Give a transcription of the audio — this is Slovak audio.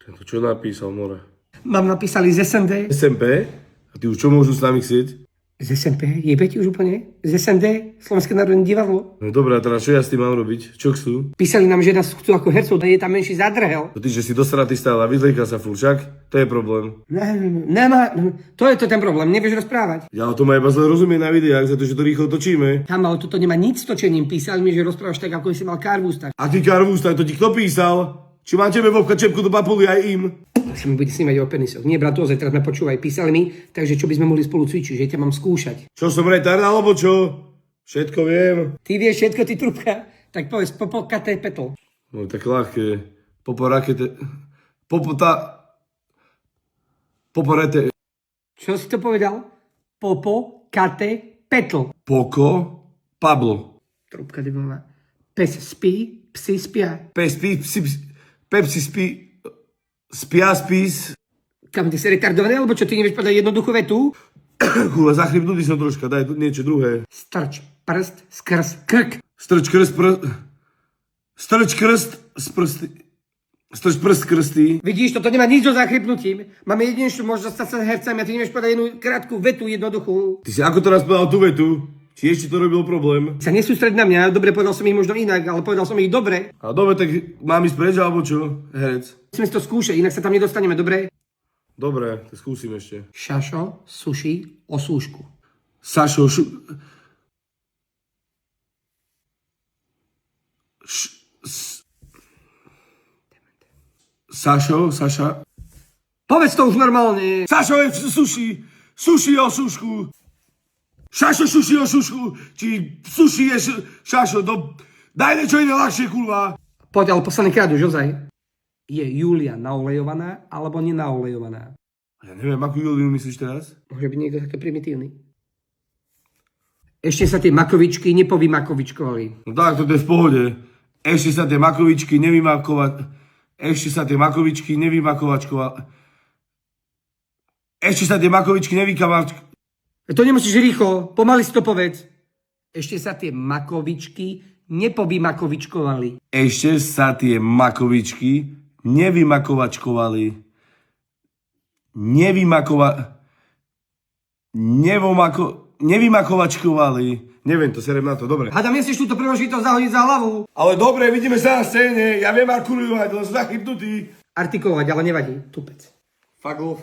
To čo napísal, more? Mám napísali z SND. SMP? A ty už čo môžu s nami chcieť? Z SNP? Jebe ti už úplne? Z SND? Slovenské národné divadlo? No dobré, a teraz čo ja s tým mám robiť? Čo chcú? Písali nám, že nás chcú ako hercov, je tam menší zadrhel. To ty, že si dosratý stále a vyzlieka sa furt, však? To je problém. Nemá, to je to ten problém, nevieš rozprávať. Ja to ma iba zle rozumie na videách, za to, že to rýchlo točíme. Tam, ale toto nemá nič s točením. Písali mi, že rozprávaš tak, ako si mal kárvus tak. Aký karvús, tak to ti kto písal? Či mám tebe vovka čepku do papuly aj im? Sa mi bude snímať o penisoch. Nie, brat, ozaj, teraz ma počúvaj. Písali mi, takže čo by sme mohli spolu cvičiť, že ťa mám skúšať. Čo som retard, alebo čo? Všetko viem. Ty vieš všetko, ty trúbka. Tak povedz, popokate petl. No tak ľahké. Poporete. Čo si to povedal? Popokate petl. Poko, Pablo. Trúbka debilná. Pes spí, psi spia. Pepsi spí, spia spís. Kam ty si retardovaný, alebo čo, ty nevieš povedať jednoduchú vetu? Kurva, zachrybnutý som troška, daj niečo druhé. Strč prst skrz krk. Strč prst krsty. Vidíš, toto nemá nič so zachrybnutím. Máme jedinečnú možnosť stať sa hercami a ty nevieš povedať jednu krátku vetu, jednoduchú. Ty si ako teraz povedal tú vetu? Či ešte to robil problém? Sa nesústreď na mňa, dobre, povedal som ich možno inak, ale povedal som ich dobre. A dobre, tak mám ísť preč, alebo čo? Herec. Musíme si to skúšať, inak sa tam nedostaneme, dobre? Dobre, tak skúsim ešte. Šašo, suši, osúšku. Sašo, Saša. Povedz to už normálne. Sašo je suši o sušku. Šašo šuši o šušku, či suši je šašo, daj niečo iné ľahšie, kurva. Poď, ale posledný krát už ozaj. Je Julia naolejovaná, alebo nenaolejovaná? Ja neviem, akú Juliu myslíš teraz? Môže byť niekto takto primitívny. Ešte sa tie makovičky nepovymakovičkovali. No tak, to je v pohode. Ešte sa tie makovičky To nemusíš rýchlo, pomaly si to povedz. Ešte sa tie makovičky nepovymakovičkovali. Ešte sa tie makovičky nevymakovačkovali. Neviem to, serem na to, dobre. Hádam, nesieš túto príležitosť zahodiť za hlavu. Ale dobre, vidíme sa na scéne, ja viem arkulovať, len som zachytnutý. Artikulovať, ale nevadí, tupec. Fuck off.